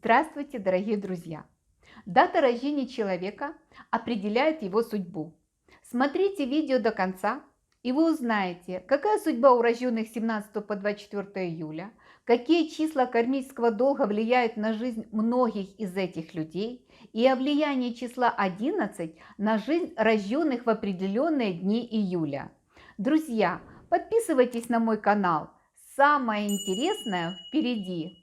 Здравствуйте, дорогие друзья! Дата рождения человека определяет его судьбу. Смотрите видео до конца, и вы узнаете, какая судьба у рожденных с 17 по 24 июля, какие числа кармического долга влияют на жизнь многих из этих людей, и о влиянии числа 11 на жизнь рожденных в определенные дни июля. Друзья, подписывайтесь на мой канал. Самое интересное впереди.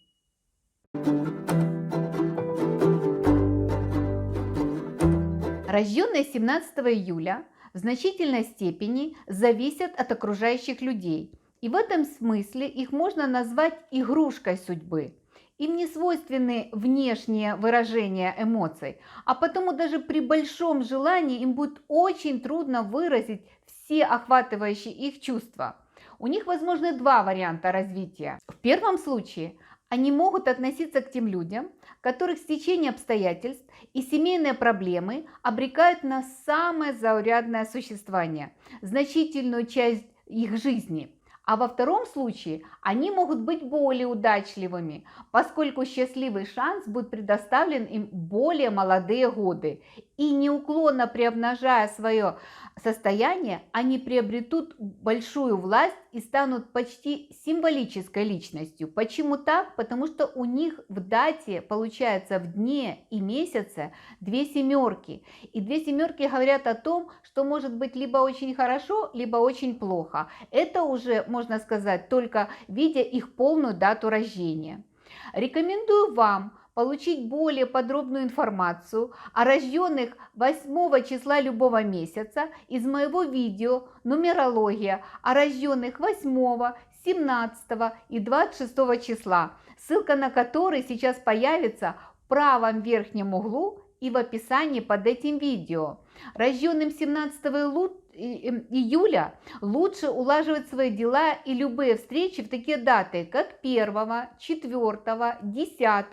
Рожденные 17 июля в значительной степени зависят от окружающих людей, и в этом смысле их можно назвать игрушкой судьбы. Им не свойственны внешние выражения эмоций, а потому даже при большом желании им будет очень трудно выразить все охватывающие их чувства. У них возможны два варианта развития. В первом случае они могут относиться к тем людям, которых стечение обстоятельств и семейные проблемы обрекают на самое заурядное существование, значительную часть их жизни. А во втором случае они могут быть более удачливыми, поскольку счастливый шанс будет предоставлен им в более молодые годы. И неуклонно приумножая свое состояние, они приобретут большую власть и станут почти символической личностью. Почему так? Потому что у них в дате, получается, в дне и месяце две семерки. И две семерки говорят о том, что может быть либо очень хорошо, либо очень плохо. Это уже можно сказать только видя их полную дату рождения. Рекомендую вам получить более подробную информацию о рожденных 8 числа любого месяца из моего видео «Нумерология» о рожденных 8, 17 и 26 числа, ссылка на который сейчас появится в правом верхнем углу и в описании под этим видео. Рожденным 17 июля лучше улаживать свои дела и любые встречи в такие даты, как 1, 4, 10,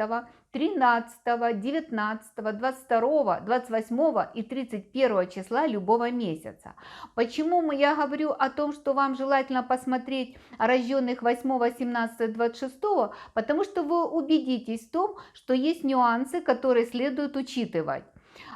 13, 19, 22, 28 и 31 числа любого месяца. Почему я говорю о том, что вам желательно посмотреть рожденных 8, 17, 26? Потому что вы убедитесь в том, что есть нюансы, которые следует учитывать.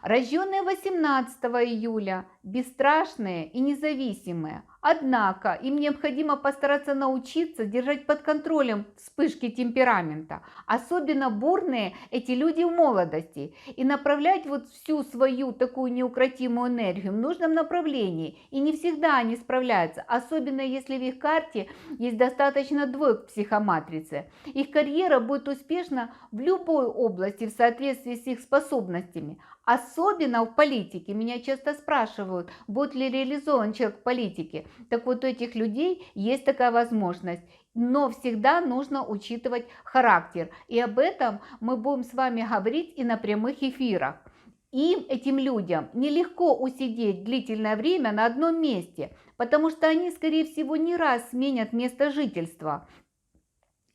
Рожденные 18 июля бесстрашные и независимые, однако им необходимо постараться научиться держать под контролем вспышки темперамента. Особенно бурные эти люди в молодости, и направлять вот всю свою такую неукротимую энергию в нужном направлении, и не всегда они справляются, особенно если в их карте есть достаточно двоек в психоматрице. Их карьера будет успешна в любой области в соответствии с их способностями. Особенно в политике. Меня часто спрашивают, будет ли реализован человек в политике. Так вот, у этих людей есть такая возможность. Но всегда нужно учитывать характер. И об этом мы будем с вами говорить и на прямых эфирах. Им, этим людям, нелегко усидеть длительное время на одном месте, потому что они, скорее всего, не раз сменят место жительства.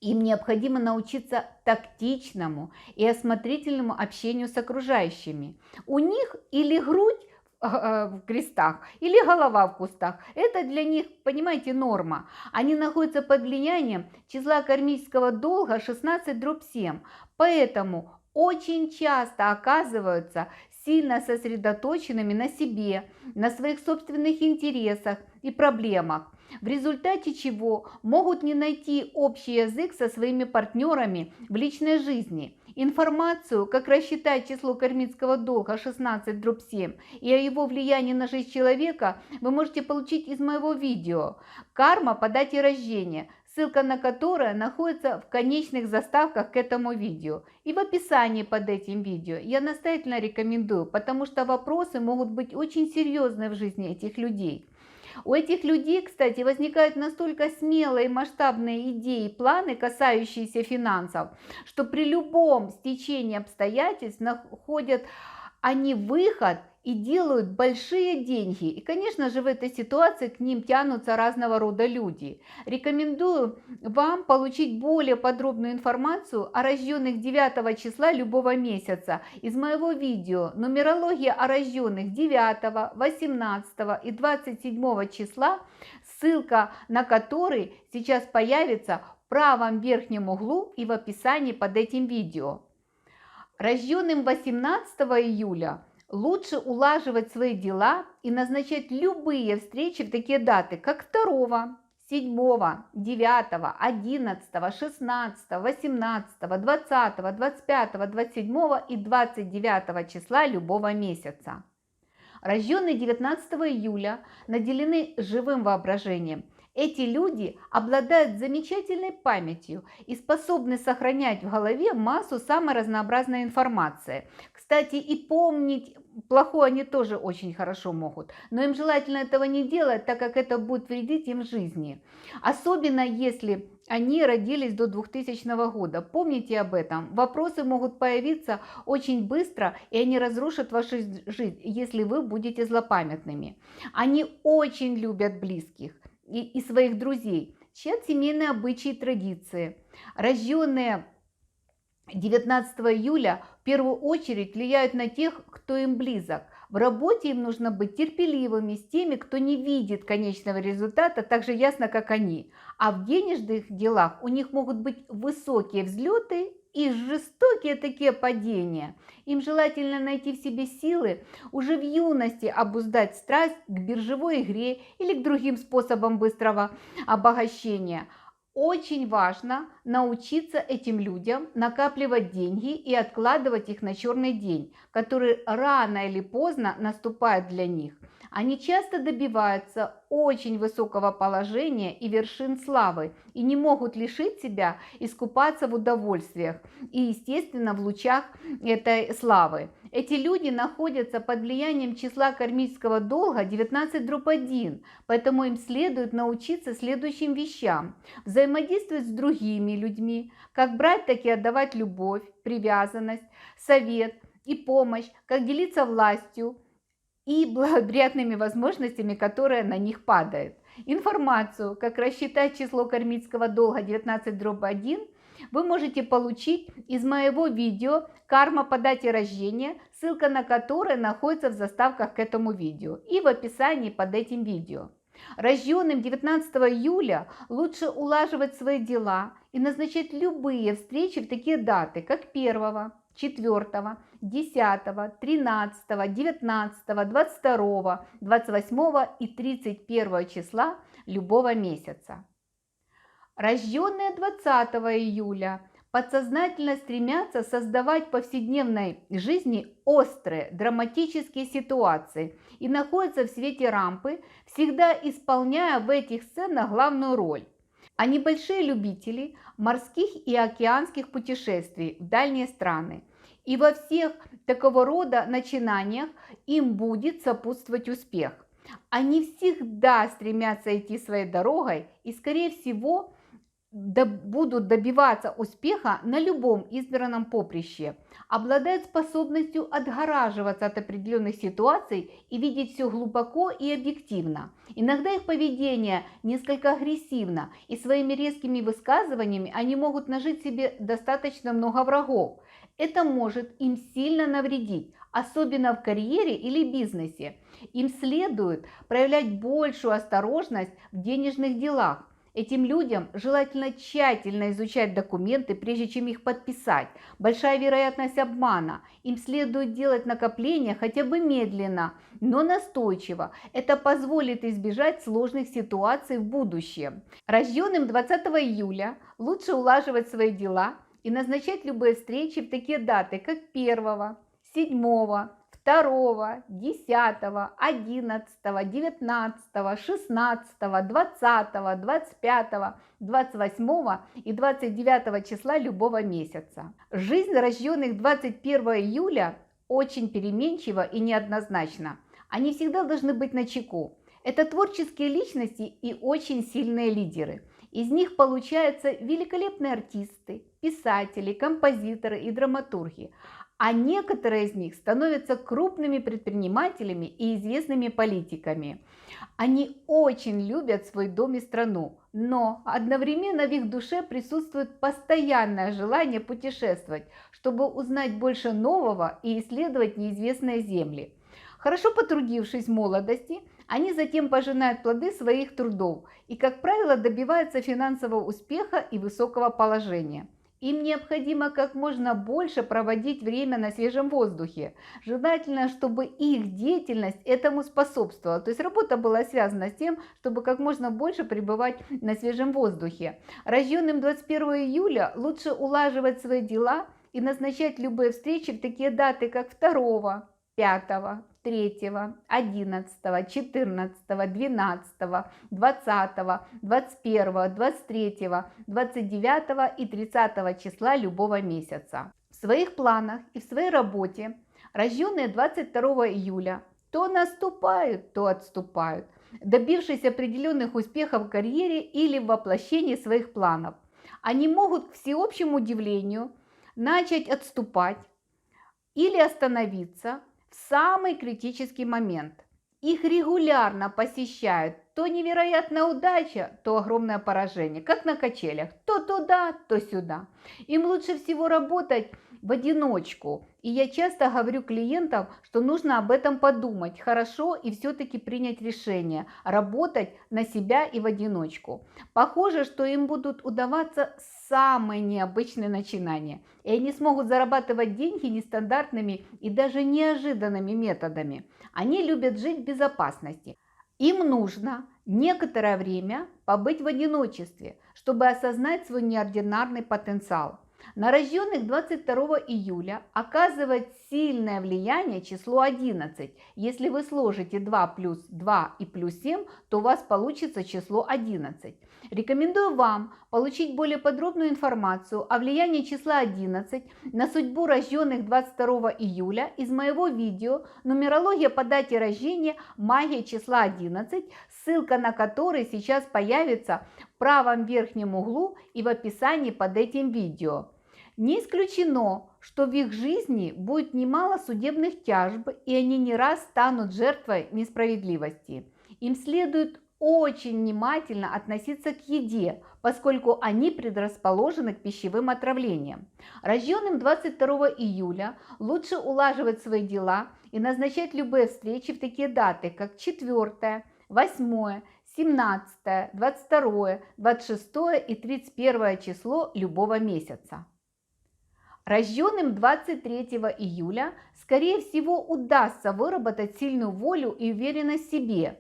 Им необходимо научиться тактичному и осмотрительному общению с окружающими. У них или грудь в крестах, или голова в кустах. Это для них, понимаете, норма. Они находятся под влиянием числа кармического долга 16/7. Поэтому очень часто оказываются сильно сосредоточенными на себе, на своих собственных интересах и проблемах, в результате чего могут не найти общий язык со своими партнерами в личной жизни. Информацию, как рассчитать число кармического долга 16/7 и о его влиянии на жизнь человека, вы можете получить из моего видео «Карма по дате рождения», ссылка на которое находится в конечных заставках к этому видео и в описании под этим видео. Я настоятельно рекомендую, потому что вопросы могут быть очень серьезные в жизни этих людей. У этих людей, кстати, возникают настолько смелые и масштабные идеи и планы, касающиеся финансов, что при любом стечении обстоятельств находят они выход и делают большие деньги. И, конечно же, в этой ситуации к ним тянутся разного рода люди. Рекомендую вам получить более подробную информацию о рожденных 9 числа любого месяца из моего видео «Нумерология о рожденных 9, 18 и 27 числа», ссылка на который сейчас появится в правом верхнем углу и в описании под этим видео. Рожденным 18 июля лучше улаживать свои дела и назначать любые встречи в такие даты, как 2, 7, 9, 11, 16, 18, 20, 25, 27 и 29 числа любого месяца. Рожденные 19 июля наделены живым воображением. Эти люди обладают замечательной памятью и способны сохранять в голове массу самой разнообразной информации. Кстати, и помнить плохое они тоже очень хорошо могут, но им желательно этого не делать, так как это будет вредить им в жизни. Особенно если они родились до 2000 года. Помните об этом. Вопросы могут появиться очень быстро, и они разрушат вашу жизнь, если вы будете злопамятными. Они очень любят близких и своих друзей, чьи семейные обычаи и традиции. Рожденные 19 июля в первую очередь влияют на тех, кто им близок. В работе им нужно быть терпеливыми с теми, кто не видит конечного результата так же ясно, как они. А в денежных делах у них могут быть высокие взлеты и жестокие такие падения. Им желательно найти в себе силы уже в юности обуздать страсть к биржевой игре или к другим способам быстрого обогащения. Очень важно научиться этим людям накапливать деньги и откладывать их на черный день, который рано или поздно наступает для них. Они часто добиваются очень высокого положения и вершин славы и не могут лишить себя искупаться в удовольствиях и, естественно, в лучах этой славы. Эти люди находятся под влиянием числа кармического долга 19-1, поэтому им следует научиться следующим вещам: взаимодействовать с другими людьми, как брать, так и отдавать любовь, привязанность, совет и помощь, как делиться властью и благоприятными возможностями, которые на них падают. Информацию, как рассчитать число кармического долга 19-1, вы можете получить из моего видео «Карма по дате рождения», ссылка на которое находится в заставках к этому видео и в описании под этим видео. Рожденным 19 июля лучше улаживать свои дела и назначать любые встречи в такие даты, как 1, 4, 10, 13, 19, 22, 28 и 31 числа любого месяца. Рожденные 20 июля подсознательно стремятся создавать в повседневной жизни острые, драматические ситуации и находятся в свете рампы, всегда исполняя в этих сценах главную роль. Они большие любители морских и океанских путешествий в дальние страны. И во всех такого рода начинаниях им будет сопутствовать успех. Они всегда стремятся идти своей дорогой и, скорее всего, будут добиваться успеха на любом избранном поприще, обладают способностью отгораживаться от определенных ситуаций и видеть все глубоко и объективно. Иногда их поведение несколько агрессивно, и своими резкими высказываниями они могут нажить себе достаточно много врагов. Это может им сильно навредить, особенно в карьере или бизнесе. Им следует проявлять большую осторожность в денежных делах. Этим людям желательно тщательно изучать документы, прежде чем их подписать. Большая вероятность обмана. Им следует делать накопления хотя бы медленно, но настойчиво. Это позволит избежать сложных ситуаций в будущем. Рожденным 20 июля лучше улаживать свои дела и назначать любые встречи в такие даты, как 1, 7, 2, 10, 11, 19, 16, 20, 25, 28 и 29 числа любого месяца. Жизнь рожденных 21 июля очень переменчива и неоднозначна. Они всегда должны быть начеку. Это творческие личности и очень сильные лидеры. Из них получаются великолепные артисты, писатели, композиторы и драматурги. А некоторые из них становятся крупными предпринимателями и известными политиками. Они очень любят свой дом и страну, но одновременно в их душе присутствует постоянное желание путешествовать, чтобы узнать больше нового и исследовать неизвестные земли. Хорошо потрудившись в молодости, они затем пожинают плоды своих трудов и, как правило, добиваются финансового успеха и высокого положения. Им необходимо как можно больше проводить время на свежем воздухе. Желательно, чтобы их деятельность этому способствовала. То есть работа была связана с тем, чтобы как можно больше пребывать на свежем воздухе. Рожденным 21 июля лучше улаживать свои дела и назначать любые встречи в такие даты, как 2, 5, 3, 11, 14, 12, 20, 21, 23, 29 и 30 числа любого месяца. В своих планах и в своей работе рожденные 22 июля то наступают, то отступают, добившись определенных успехов в карьере или в воплощении своих планов. Они могут, к всеобщему удивлению, начать отступать или остановиться в самый критический момент. Их регулярно посещают то невероятная удача, то огромное поражение, как на качелях, то туда, то сюда. Им лучше всего работать в одиночку. И я часто говорю клиентам, что нужно об этом подумать хорошо и все-таки принять решение работать на себя и в одиночку. Похоже, что им будут удаваться самые необычные начинания, и они смогут зарабатывать деньги нестандартными и даже неожиданными методами. Они любят жить в безопасности. Им нужно некоторое время побыть в одиночестве, чтобы осознать свой неординарный потенциал. На рожденных 22 июля оказывает сильное влияние число 11. Если вы сложите 2 плюс 2 и плюс 7, то у вас получится число 11. Рекомендую вам получить более подробную информацию о влиянии числа 11 на судьбу рожденных 22 июля из моего видео «Нумерология по дате рождения. Магия числа 11», ссылка на который сейчас появится в правом верхнем углу и в описании под этим видео. Не исключено, что в их жизни будет немало судебных тяжб, и они не раз станут жертвой несправедливости. Им следует очень внимательно относиться к еде, поскольку они предрасположены к пищевым отравлениям. Рожденным 22 июля лучше улаживать свои дела и назначать любые встречи в такие даты, как 4, 8, 17, 22, 26 и 31 число любого месяца. Рожденным 23 июля, скорее всего, удастся выработать сильную волю и уверенность в себе.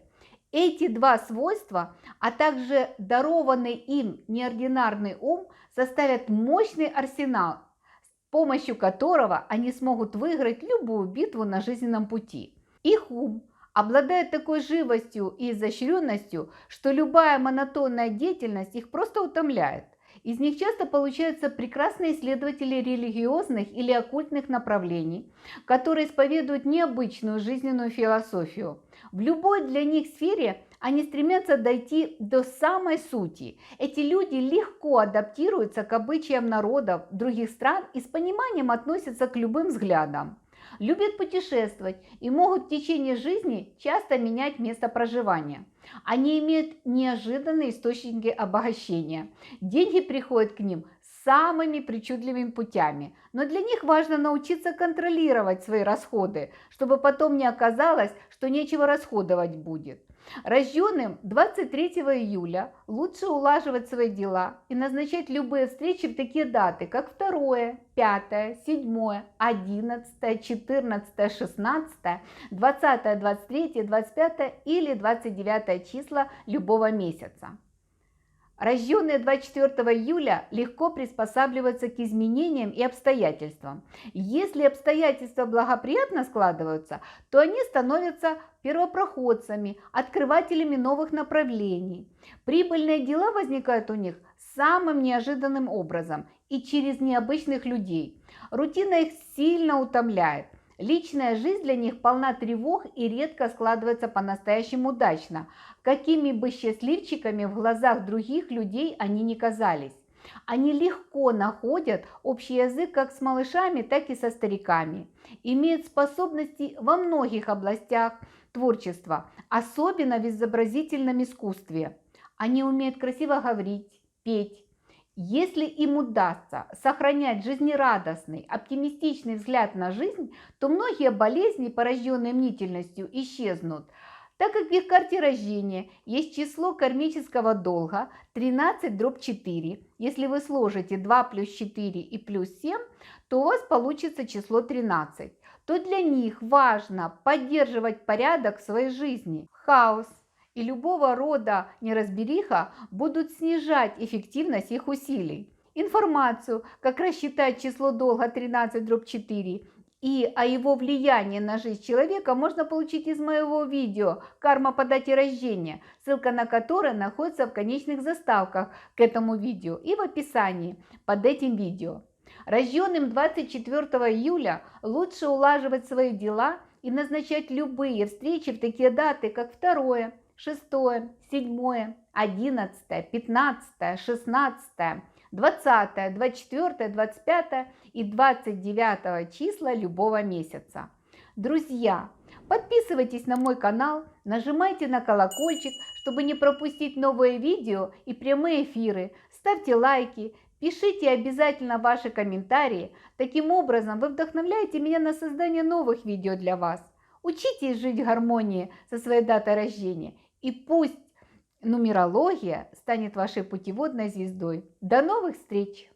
Эти два свойства, а также дарованный им неординарный ум, составят мощный арсенал, с помощью которого они смогут выиграть любую битву на жизненном пути. Их ум обладает такой живостью и изощренностью, что любая монотонная деятельность их просто утомляет. Из них часто получаются прекрасные исследователи религиозных или оккультных направлений, которые исповедуют необычную жизненную философию. В любой для них сфере они стремятся дойти до самой сути. Эти люди легко адаптируются к обычаям народов других стран и с пониманием относятся к любым взглядам. Любят путешествовать и могут в течение жизни часто менять место проживания. Они имеют неожиданные источники обогащения. Деньги приходят к ним самыми причудливыми путями, но для них важно научиться контролировать свои расходы, чтобы потом не оказалось, что нечего расходовать будет. Рожденным 23 июля лучше улаживать свои дела и назначать любые встречи в такие даты, как 2, 5, 7, 11, 14, 16, 20, 23, 25 или 29 числа любого месяца. Рожденные 24 июля легко приспосабливаются к изменениям и обстоятельствам. Если обстоятельства благоприятно складываются, то они становятся первопроходцами, открывателями новых направлений. Прибыльные дела возникают у них самым неожиданным образом и через необычных людей. Рутина их сильно утомляет. Личная жизнь для них полна тревог и редко складывается по-настоящему удачно, какими бы счастливчиками в глазах других людей они ни казались. Они легко находят общий язык как с малышами, так и со стариками, имеют способности во многих областях творчества, особенно в изобразительном искусстве. Они умеют красиво говорить, петь. Если им удастся сохранять жизнерадостный, оптимистичный взгляд на жизнь, то многие болезни, порожденные мнительностью, исчезнут. Так как в их карте рождения есть число кармического долга 13/4, если вы сложите 2 плюс 4 и плюс 7, то у вас получится число 13, то для них важно поддерживать порядок в своей жизни. Хаос и любого рода неразбериха будут снижать эффективность их усилий. Информацию, как рассчитать число долга 13/4 и о его влиянии на жизнь человека, можно получить из моего видео «Карма по дате рождения», ссылка на которое находится в конечных заставках к этому видео и в описании под этим видео. Рожденным 24 июля лучше улаживать свои дела и назначать любые встречи в такие даты, как 2, 6, 7, 11, 15, 16, 20, 24, 25 и 29 числа любого месяца. Друзья, подписывайтесь на мой канал, нажимайте на колокольчик, чтобы не пропустить новые видео и прямые эфиры, ставьте лайки, пишите обязательно ваши комментарии. Таким образом вы вдохновляете меня на создание новых видео для вас. Учитесь жить в гармонии со своей датой рождения, и пусть нумерология станет вашей путеводной звездой. До новых встреч!